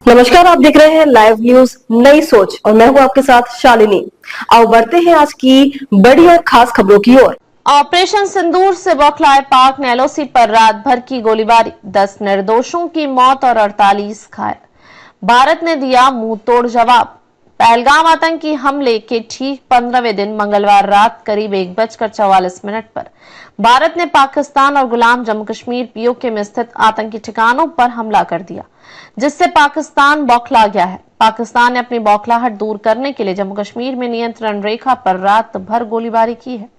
नमस्कार, आप देख रहे हैं लाइव न्यूज नई सोच और मैं हूं आपके साथ शालिनी। आओ बढ़ते हैं आज की बड़ी और खास खबरों की ओर। ऑपरेशन सिंदूर से बौखलाए पाक ने एलओसी पर रात भर की गोलीबारी, 10 निर्दोषों की मौत और 48 घायल। भारत ने दिया मुंह तोड़ जवाब। पहलगाम आतंकी हमले के ठीक 15वें दिन मंगलवार रात करीब 1:44 पर भारत ने पाकिस्तान और गुलाम जम्मू कश्मीर पीओके में स्थित आतंकी ठिकानों पर हमला कर दिया, जिससे पाकिस्तान बौखला गया है। पाकिस्तान ने अपनी बौखलाहट दूर करने के लिए जम्मू कश्मीर में नियंत्रण रेखा पर रात भर गोलीबारी की है।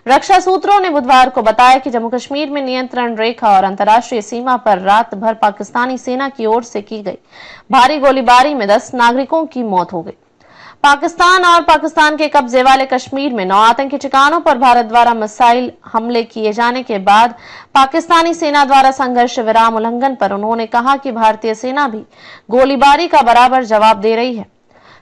रक्षा सूत्रों ने बुधवार को बताया कि जम्मू कश्मीर में नियंत्रण रेखा और अंतर्राष्ट्रीय सीमा पर रात भर पाकिस्तानी सेना की ओर से की गई भारी गोलीबारी में 10 नागरिकों की मौत हो गई। पाकिस्तान और पाकिस्तान के कब्जे वाले कश्मीर में 9 आतंकी ठिकानों पर भारत द्वारा मिसाइल हमले किए जाने के बाद पाकिस्तानी सेना द्वारा संघर्ष विराम उल्लंघन पर उन्होंने कहा कि भारतीय सेना भी गोलीबारी का बराबर जवाब दे रही है।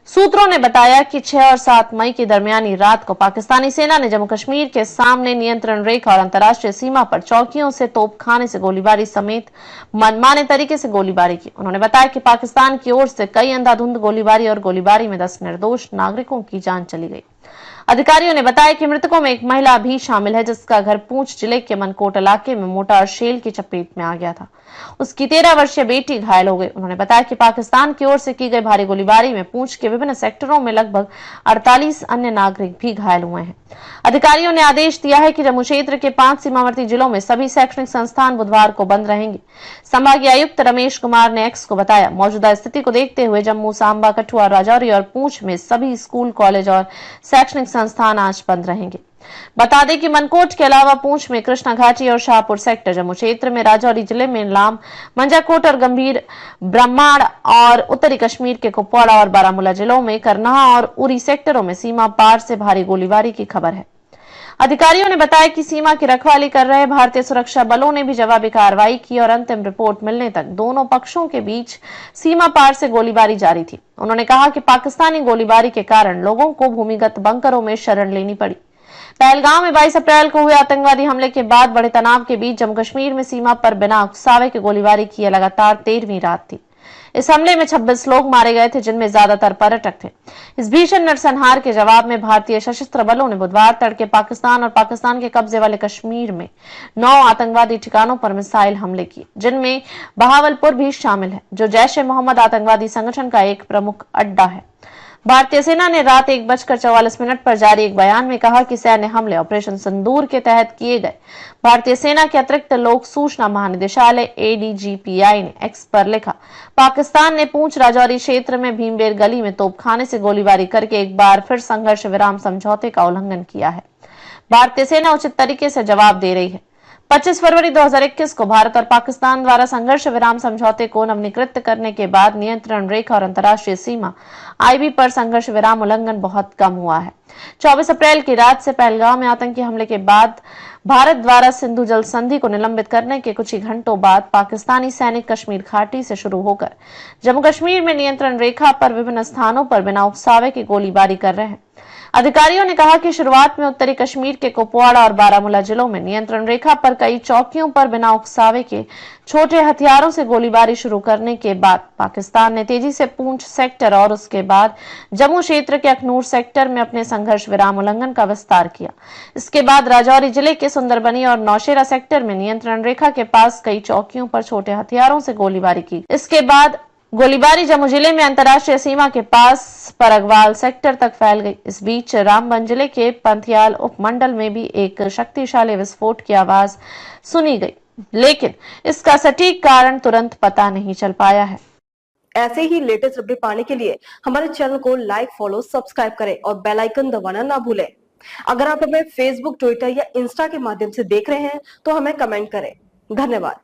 सूत्रों ने बताया कि 6 और 7 मई की दरमियानी रात को पाकिस्तानी सेना ने जम्मू कश्मीर के सामने नियंत्रण रेखा और अंतर्राष्ट्रीय सीमा पर चौकियों से तोपखाने से गोलीबारी समेत मनमाने तरीके से गोलीबारी की। उन्होंने बताया कि पाकिस्तान की ओर से कई अंधाधुंध गोलीबारी और गोलीबारी में 10 निर्दोष नागरिकों की जान चली गई। अधिकारियों ने बताया कि मृतकों में एक महिला भी शामिल है, जिसका घर पूंछ जिले के मनकोट इलाके में मोटार शेल की चपेट में आ गया था। उसकी 13 वर्षीय बेटी घायल हो गई। उन्होंने बताया कि पाकिस्तान की ओर से की गई भारी गोलीबारी में पूंछ के विभिन्न सेक्टरों में लगभग 48 अन्य नागरिक भी घायल हुए हैं। अधिकारियों ने आदेश दिया है कि जम्मू क्षेत्र के 5 सीमावर्ती जिलों में सभी शैक्षणिक संस्थान बुधवार को बंद रहेंगे। संभागीय आयुक्त रमेश कुमार ने एक्स को बताया, मौजूदा स्थिति को देखते हुए जम्मू, सांबा, कठुआ, राजौरी और पुंछ में सभी स्कूल, कॉलेज और शैक्षणिक संस्थान आज बंद रहेंगे। बता दें कि मनकोट के अलावा पुंछ में कृष्णा घाटी और शाहपुर सेक्टर, जम्मू क्षेत्र में राजौरी जिले में लाम, मंजाकोट और गंभीर, ब्रह्माड़ और उत्तरी कश्मीर के कुपवाड़ा और बारामूला जिलों में करनाहा और उरी सेक्टरों में सीमा पार से भारी गोलीबारी की खबर है। अधिकारियों ने बताया कि सीमा की रखवाली कर रहे भारतीय सुरक्षा बलों ने भी जवाबी कार्रवाई की और अंतिम रिपोर्ट मिलने तक दोनों पक्षों के बीच सीमा पार से गोलीबारी जारी थी। उन्होंने कहा कि पाकिस्तानी गोलीबारी के कारण लोगों को भूमिगत बंकरों में शरण लेनी पड़ी। पहलगाम में 22 अप्रैल को हुए आतंकवादी हमले के बाद बड़े तनाव के बीच जम्मू कश्मीर में सीमा पर बिना उकसावे के गोलीबारी की लगातार 13वीं रात थी। इस हमले में 26 लोग मारे गए थे, जिनमें ज्यादातर पर्यटक थे। इस भीषण नरसंहार के जवाब में भारतीय सशस्त्र बलों ने बुधवार तड़के पाकिस्तान और पाकिस्तान के कब्जे वाले कश्मीर में 9 आतंकवादी ठिकानों पर मिसाइल हमले किए, जिनमें बहावलपुर भी शामिल है, जो जैश-ए-मोहम्मद आतंकवादी संगठन का एक प्रमुख अड्डा है। भारतीय सेना ने रात 1:44 पर जारी एक बयान में कहा कि सैन्य हमले ऑपरेशन सिंदूर के तहत किए गए। भारतीय सेना के अतिरिक्त लोक सूचना महानिदेशालय ADGPI ने एक्स पर लिखा, पाकिस्तान ने पुंछ राजौरी क्षेत्र में भीमबेर गली में तोपखाने से गोलीबारी करके एक बार फिर संघर्ष विराम समझौते का उल्लंघन किया है। भारतीय सेना उचित तरीके से जवाब दे रही है। 25 फरवरी 2021 को भारत और पाकिस्तान द्वारा संघर्ष विराम समझौते को नवीनीकृत करने के बाद नियंत्रण रेखा और अंतर्राष्ट्रीय सीमा IB पर संघर्ष विराम उल्लंघन बहुत कम हुआ है। 24 अप्रैल की रात से पहलगाम में आतंकी हमले के बाद भारत द्वारा सिंधु जल संधि को निलंबित करने के कुछ ही घंटों बाद पाकिस्तानी सैनिक कश्मीर घाटी से शुरू होकर जम्मू कश्मीर में नियंत्रण रेखा पर विभिन्न स्थानों पर बिना उकसावे की गोलीबारी कर रहे हैं। अधिकारियों ने कहा कि शुरुआत में उत्तरी कश्मीर के कुपवाड़ा और बारामूला जिलों में नियंत्रण रेखा पर कई चौकियों पर बिना उकसावे के छोटे हथियारों से गोलीबारी शुरू करने के बाद पाकिस्तान ने तेजी से पुंछ सेक्टर और उसके बाद जम्मू क्षेत्र के अखनूर सेक्टर में अपने संघर्ष विराम उल्लंघन का विस्तार किया। इसके बाद राजौरी जिले के सुंदरबनी और नौशेरा सेक्टर में नियंत्रण रेखा के पास कई चौकियों पर छोटे हथियारों से गोलीबारी की। इसके बाद गोलीबारी जम्मू जिले में अंतर्राष्ट्रीय सीमा के पास परगवाल सेक्टर तक फैल गई। इस बीच रामबन जिले के पंथियाल उपमंडल में भी एक शक्तिशाली विस्फोट की आवाज सुनी गई, लेकिन इसका सटीक कारण तुरंत पता नहीं चल पाया है। ऐसे ही लेटेस्ट अपडेट पाने के लिए हमारे चैनल को लाइक, फॉलो, सब्सक्राइब करें और बेल आइकन दबाना ना भूलें। अगर आप हमें फेसबुक, ट्विटर या इंस्टा के माध्यम से देख रहे हैं तो हमें कमेंट करें। धन्यवाद।